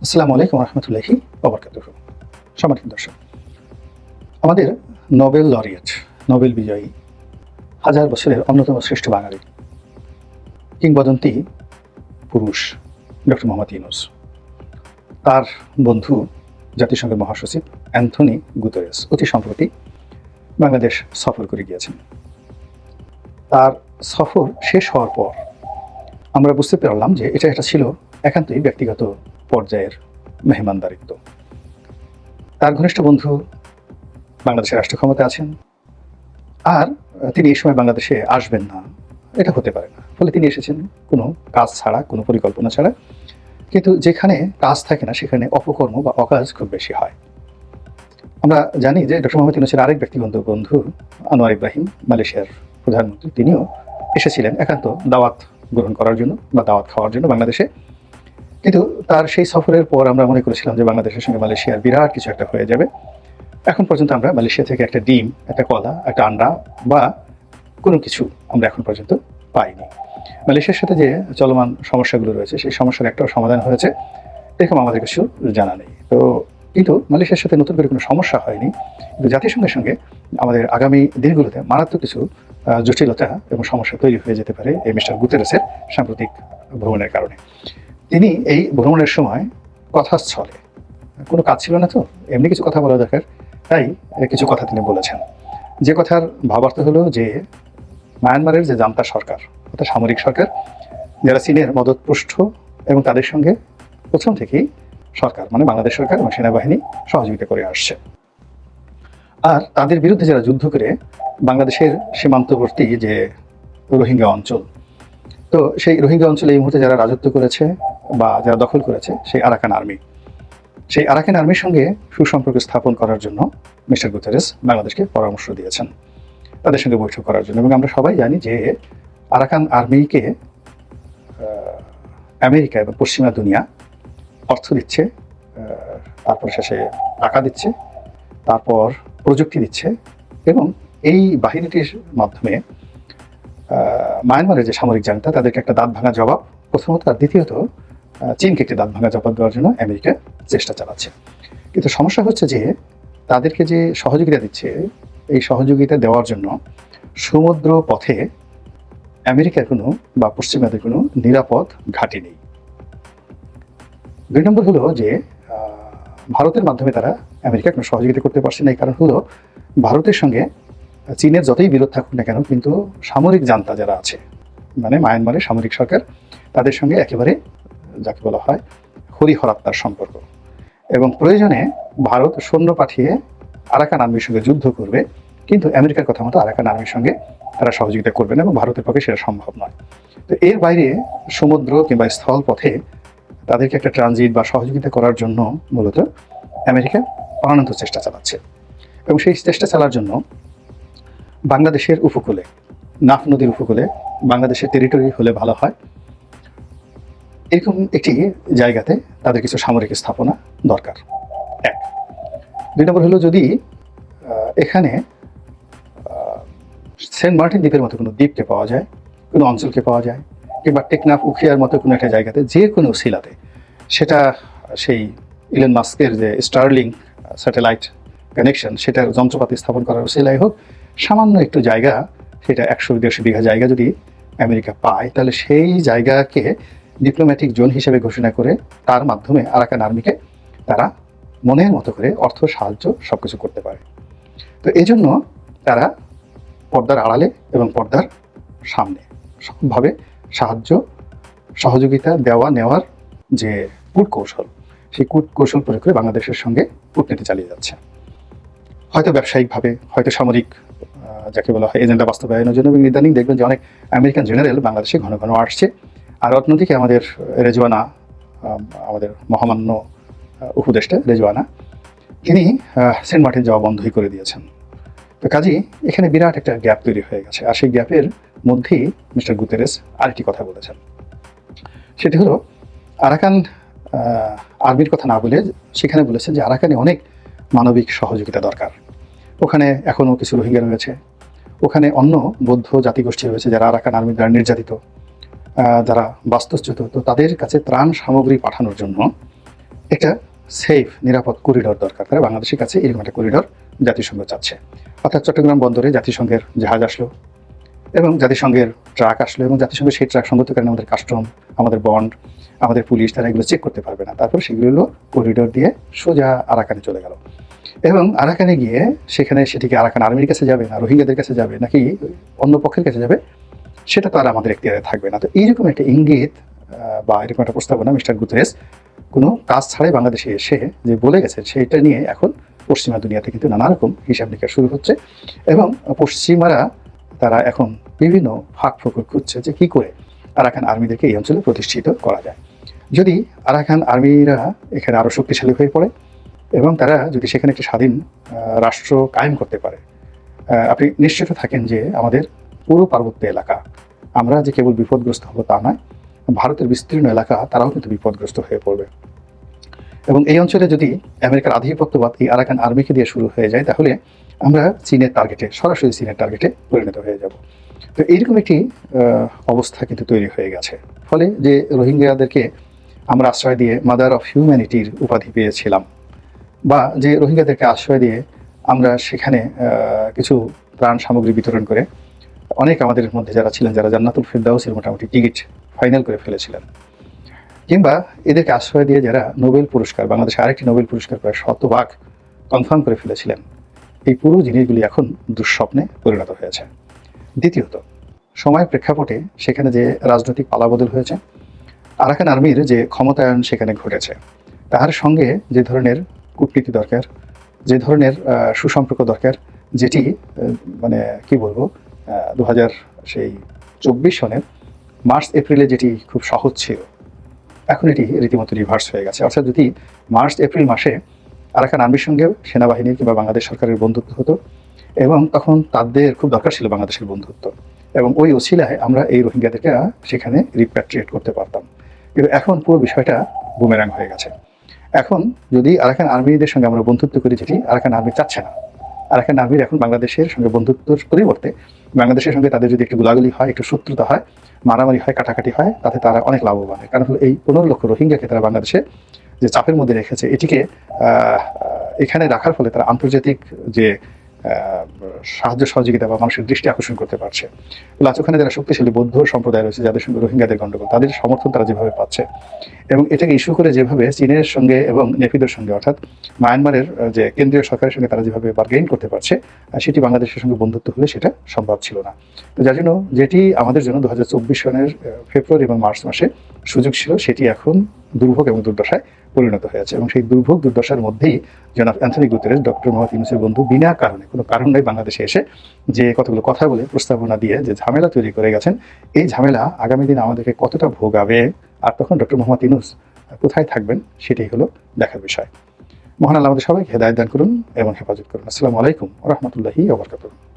আসসালামু আলাইকুম রহমতুল্লাহি ওয়া সম্মানিত দর্শক, আমাদের নোবেল লরিয়েট, নোবেল বিজয়ী, হাজার বছরের অন্যতম শ্রেষ্ঠ বাঙালি কিংবদন্তি পুরুষ ডক্টর মোহাম্মদ ইউনূস, তার বন্ধু জাতিসংঘের মহাসচিব অ্যান্থনি গুতেরেস অতি সম্প্রতি বাংলাদেশ সফর করে গিয়েছেন। তার সফর শেষ হওয়ার পর আমরা বুঝতে পারলাম যে এটা ছিল একান্তই ব্যক্তিগত পর্যায়ের মেহমানদারিত্ব। তার ঘনিষ্ঠ বন্ধু বাংলাদেশের রাষ্ট্র ক্ষমতায় আছেন, আর তিনি এই সময় বাংলাদেশে আসবেন না, এটা হতে পারে না। ফলে তিনি এসেছেন কোনো কাজ ছাড়া, কোনো পরিকল্পনা ছাড়া। কিন্তু যেখানে কাজ থাকে না সেখানে অপকর্ম বা অকাজ খুব বেশি হয়। আমরা জানি যে ডক্টর মোহাম্মদ ইউনূসের আরেক ব্যক্তিগত বন্ধু আনোয়ার ইব্রাহিম, মালয়েশিয়ার প্রধানমন্ত্রী, তিনিও এসেছিলেন একান্ত দাওয়াত গ্রহণ করার জন্য বা দাওয়াত খাওয়ার জন্য বাংলাদেশে। কিন্তু তার সেই সফরের পর আমরা মনে করেছিলাম যে বাংলাদেশের সঙ্গে মালয়েশিয়ার বিরাট কিছু একটা হয়ে যাবে। এখন পর্যন্ত আমরা মালয়েশিয়া থেকে একটা ডিম, একটা কলা, একটা আন্ডা বা কোনো কিছু আমরা এখন পর্যন্ত পাইনি। মালয়েশিয়ার সাথে যে চলমান সমস্যাগুলো রয়েছে সেই সমস্যার একটাও সমাধান হয়েছে এরকম আমাদের কিছু জানা নেই। কিন্তু মালয়েশিয়ার সাথে নতুন করে কোনো সমস্যা হয়নি। কিন্তু জাতিসংঘের সঙ্গে আমাদের আগামী দিনগুলোতে মারাত্মক কিছু জটিলতা এবং সমস্যা তৈরি হয়ে যেতে পারে এই মিস্টার গুতেরেসের সাম্প্রতিক ভ্রমণের কারণে। তিনি এই ভ্রমণের সময় কথাস্থলে, কোনো কাজ ছিল না তো, এমনি কিছু কথা বলা দরকার, তাই কিছু কথা তিনি বলেছেন। যে কথার ভাবার্থ হলো যে মায়ানমারের যে জান্তা সরকার, অর্থাৎ সামরিক সরকার, যারা চীনের মদতপুষ্ট এবং তাদের সঙ্গে প্রথম থেকেই সরকার মানে বাংলাদেশ সরকার এবং সেনাবাহিনী সহযোগিতা করে আসছে, আর তাদের বিরুদ্ধে যারা যুদ্ধ করে বাংলাদেশের সীমান্তবর্তী যে রোহিঙ্গা অঞ্চল, তো সেই রোহিঙ্গা অঞ্চলে এই মুহূর্তে যারা রাজত্ব করেছে বা যারা দখল করেছে সেই আরাকান আর্মি, সেই আরাকান আর্মির সঙ্গে সুসম্পর্ক স্থাপন করার জন্য মিস্টার গুতেরেস বাংলাদেশকে পরামর্শ দিয়েছেন তাদের সঙ্গে বৈঠক করার জন্য। এবং আমরা সবাই জানি যে আরাকান আর্মিকে আমেরিকা এবং পশ্চিমা দুনিয়া অর্থ দিচ্ছে, তারপর শেষে টাকা দিচ্ছে, তারপর প্রযুক্তি দিচ্ছে, এবং এই বাহিনীটির মাধ্যমে মায়ানমারের যে সামরিক জান্তা তাদেরকে একটা দাঁত ভাঙা জবাব প্রথমত, আর দ্বিতীয়ত চীনকে একটি দাঁত ভাঙা জবাব দেওয়ার জন্য আমেরিকা চেষ্টা চালাচ্ছে। কিন্তু সমস্যা হচ্ছে যে তাদেরকে যে সহযোগিতা দিচ্ছে, এই সহযোগিতা দেওয়ার জন্য সমুদ্র পথে আমেরিকার কোনো বা পশ্চিমাদের কোনো নিরাপদ ঘাঁটি নেই। দুই নম্বর হলো যে ভারতের মাধ্যমে তারা আমেরিকা কোনো সহযোগিতা করতে পারছে না। এই কারণ হলো ভারতের সঙ্গে চীনের যতই বিরোধ থাকুক না কেন, কিন্তু সামরিক জান্তা যারা আছে মানে মায়ানমারের সামরিক সরকার, তাদের সঙ্গে একেবারে যাকে বলা হয় হরিহরাত্মার সম্পর্ক। এবং প্রয়োজনে ভারত সৈন্য পাঠিয়ে আরাকান আর্মির সঙ্গে যুদ্ধ করবে, কিন্তু আমেরিকার কথা মতো আরাকান আর্মির সঙ্গে তারা সহযোগিতা করবে না এবং ভারতের পক্ষে সেটা সম্ভব নয়। তো এর বাইরে সমুদ্র কিংবা স্থল পথে তাদেরকে একটা ট্রানজিট বা সহযোগিতা করার জন্য মূলত আমেরিকা প্রাণান্ত চেষ্টা চালাচ্ছে। এবং সেই চেষ্টা চালার জন্য বাংলাদেশের উপকূলে, নাফ নদীর উপকূলে বাংলাদেশের টেরিটরি হলে ভালো হয়, এরকম একটি জায়গাতে তাদের কিছু সামরিক স্থাপনা দরকার। এক। দুই নম্বর হলো যদি এখানে সেন্ট মার্টিন দ্বীপের মতো কোনো দ্বীপকে পাওয়া যায়, কোনো অঞ্চলকে পাওয়া যায়, কিংবা টেকনাফ উখিয়ার মতো কোনো একটা জায়গাতে যে কোনো শিলাতে, সেটা সেই ইলন মাস্কের যে স্টারলিং স্যাটেলাইট কানেকশন সেটার যন্ত্রপাতি স্থাপন করার শিলাই হোক, সামান্য একটু জায়গা, সেটা 100-150 বিঘা জায়গা যদি আমেরিকা পায়, তাহলে সেই জায়গাকে ডিপ্লোম্যাটিক জোন হিসেবে ঘোষণা করে তার মাধ্যমে আরাকান আর্মিকে তারা মনের মতো করে অর্থ সাহায্য সবকিছু করতে পারে। তো এই জন্য তারা পর্দার আড়ালে এবং পর্দার সামনে সবভাবে সাহায্য সহযোগিতা দেওয়া নেওয়ার যে কূটকৌশল, সেই কূটকৌশল প্রয়োগ করে বাংলাদেশের সঙ্গে কূটনীতি চালিয়ে যাচ্ছে। হয়তো ব্যবসায়িকভাবে, হয়তো সামরিক যাকে বলা হয় এজেন্ডা বাস্তবায়নের জন্য। এবং ইদানিং দেখবেন যে অনেক আমেরিকান জেনারেল বাংলাদেশে ঘন ঘন আসছে। আর অর্থনীতিকে আমাদের রেজওয়ানা, আমাদের মহামান্য উপদেষ্টা রেজওয়ানা, তিনি সেন্ট মার্টিন যাওয়া বন্ধই করে দিয়েছেন। তো কাজেই এখানে বিরাট একটা গ্যাপ তৈরি হয়ে গেছে। আর সেই গ্যাপের মধ্যেই মিস্টার গুতেরেস আরেকটি কথা বলেছেন, সেটি হলো আরাকান আর্মির কথা না বলে সেখানে বলেছেন যে আরাকানে অনেক মানবিক সহযোগিতা দরকার। ওখানে এখনও কিছু রোহিঙ্গা রয়েছে, ওখানে অন্য বৌদ্ধ জাতিগোষ্ঠী রয়েছে যারা আরাকান আর্মির দ্বারা নির্যাতিত, যারা বাস্তুচ্যুত। তো তাদের কাছে ত্রাণ সামগ্রী পাঠানোর জন্য একটা সেফ নিরাপদ করিডোর দরকার। তারা বাংলাদেশের কাছে এরকম একটা করিডোর জাতিসংঘ চাচ্ছে। অর্থাৎ চট্টগ্রাম বন্দরে জাতিসংঘের জাহাজ আসলো এবং জাতিসংঘের ট্রাক আসলো এবং জাতিসংঘের সেই ট্রাক সংগতকারী আমাদের কাস্টম, আমাদের বন্ড, আমাদের পুলিশ, তারা এগুলো চেক করতে পারবে না। তারপর সেগুলো করিডোর দিয়ে সোজা আরাকানে চলে গেল এবং আরাকানে গিয়ে সেখানে সেটিকে আরাকান আর্মির কাছে যাবে না রোহিঙ্গাদের কাছে যাবে নাকি অন্য পক্ষের কাছে যাবে, সেটা তো আর আমাদের এখতিয়ারে থাকবে না। তো এইরকম একটা ইঙ্গিত বা এরকম একটা প্রস্তাবনা মিস্টার গুতেরেস কোনো কাজ ছাড়াই বাংলাদেশে এসে যে বলে গেছে, সেইটা নিয়ে এখন পশ্চিমা দুনিয়াতে কিন্তু নানা রকম হিসাব নিকাশ শুরু হচ্ছে এবং পশ্চিমারা তারা এখন বিভিন্ন ফাঁক ফোকর খুঁজছে যে কী করে আরাকান আর্মিদেরকে এই অঞ্চলে প্রতিষ্ঠিত করা যায়। যদি আরাকান আর্মিরা এখানে আরও শক্তিশালী হয়ে পড়ে এবং তারা যদি সেখানে একটি স্বাধীন রাষ্ট্র কায়েম করতে পারে, আপনি নিশ্চিত থাকেন যে আমাদের পুরো পার্বত্য এলাকা আমরা যে কেবল বিপদগ্রস্ত হবো তা নয়, ভারতের বিস্তীর্ণ এলাকা তারাও কিন্তু বিপদগ্রস্ত হয়ে পড়বে। এবং এই অঞ্চলে যদি আমেরিকার আধিপত্যবাদ এই আরাকান আর্মিকে দিয়ে শুরু হয়ে যায়, তাহলে আমরা চীনের টার্গেটে, সরাসরি চীনের টার্গেটে পরিণত হয়ে যাব। তো এইরকম একটি অবস্থা কিন্তু তৈরি হয়ে গেছে। ফলে যে রোহিঙ্গাদেরকে আমরা আশ্রয় দিয়ে মাদার অফ হিউম্যানিটির উপাধি পেয়েছিলাম, বা যে রোহিঙ্গাদেরকে আশ্রয় দিয়ে আমরা সেখানে কিছু ত্রাণ সামগ্রী বিতরণ করে অনেক আমাদের মধ্যে যারা ছিলেন, যারা জান্নাতুল ফেরদাউসের মোটামুটি টিকিট ফাইনাল করে ফেলেছিলেন, কিংবা এদেরকে আশ্রয় দিয়ে যারা নোবেল পুরস্কার, বাংলাদেশে আরেকটি নোবেল পুরস্কার প্রায় 100 কনফার্ম করে ফেলেছিলেন, এই পুরো জিনিসগুলি এখন দুঃস্বপ্নে পরিণত হয়েছে। দ্বিতীয়ত, সময়ের প্রেক্ষাপটে সেখানে যে রাজনৈতিক পালাবদল হয়েছে, আরাকান আর্মির যে ক্ষমতায়ন সেখানে ঘটেছে, তার সঙ্গে যে ধরনের কূটনীতি দরকার, যে ধরনের সুসম্পর্ক দরকার, যেটি মানে কি বলবো 2024 সনের মার্চ এপ্রিলে যেটি খুব সহজ ছিল, এখন এটি রীতিমতো রিভার্স হয়ে গেছে। অর্থাৎ যদি মার্চ এপ্রিল মাসে আরাকান আর্মির সঙ্গে সেনাবাহিনীর কিংবা বাংলাদেশ সরকারের বন্ধুত্ব হতো এবং তখন তাদের খুব দরকার ছিল বাংলাদেশের বন্ধুত্ব, এবং ওই ওসিলায় আমরা এই রোহিঙ্গাদেরকে সেখানে রিপ্যাট্রিয়েট করতে পারতাম। কিন্তু এখন পুরো বিষয়টা বুমেরাং হয়ে গেছে। এখন যদি আরাকান আর্মিদের সঙ্গে আমরা বন্ধুত্ব করি, যেটি আরাকান আর্মি চাচ্ছে না, আরাকান আর্মির এখন বাংলাদেশের সঙ্গে বন্ধুত্বর পরিবর্তে বাংলাদেশের সঙ্গে তাদের যদি একটু গোলাগুলি হয়, একটু শত্রুতা হয়, মারামারি হয়, কাটাকাটি হয়, তাতে তারা অনেক লাভবান হয়। কারণ হলো এই 15 লক্ষ রোহিঙ্গাকে তারা বাংলাদেশে যে চাপের মধ্যে রেখেছে, এটিকে এখানে রাখার ফলে তারা আন্তর্জাতিক যে সাহায্য সহযোগিতা বা মানুষের দৃষ্টি আকর্ষণ করতে পারছে। প্লাস ওখানে যারা শক্তিশালী বৌদ্ধ সম্প্রদায় রয়েছে, যাদের সঙ্গে রোহিঙ্গাদের গণ্ডগোল, তাদের সমর্থন তারা যেভাবে পাচ্ছে এবং এটাকে ইস্যু করে যেভাবে চীনের সঙ্গে এবং নেপিদের সঙ্গে, অর্থাৎ মায়ানমারের যে কেন্দ্রীয় সরকারের সঙ্গে তারা যেভাবে বার্গেইন করতে পারছে, সেটি বাংলাদেশের সঙ্গে বন্ধুত্ব হলে সেটা সম্ভব ছিল না। তো যার জন্য যেটি আমাদের জন্য 2024 সনের ফেব্রুয়ারি এবং মার্চ মাসে সুযোগ ছিল, সেটি এখন দুর্ভোগ এবং দুর্দশায় পরিণত হয়েছে। এবং সেই দুর্ভোগ দুর্দশার মধ্যেই জনাব অ্যান্থনি গুতেরেস, ডক্টর মোহাম্মদ ইউনূসের বন্ধু, বিনা কারণে, কোনো কারণ নাই, বাংলাদেশে এসে যে কতগুলো কথা বলে, প্রস্তাবনা দিয়ে যে ঝামেলা তৈরি করে গেছেন, এই ঝামেলা আগামী দিন আমাদেরকে কতটা ভোগাবে আর তখন ডক্টর মোহাম্মদ ইউনূস কোথায় থাকবেন, সেটাই হলো দেখার বিষয়। মহান আল্লাহ আমাদের সবাইকে হেদায়েত দান করুন এবং হেফাজত করুন। আসসালামু আলাইকুম ওয়া রাহমাতুল্লাহি ওয়া বারাকাতুহু।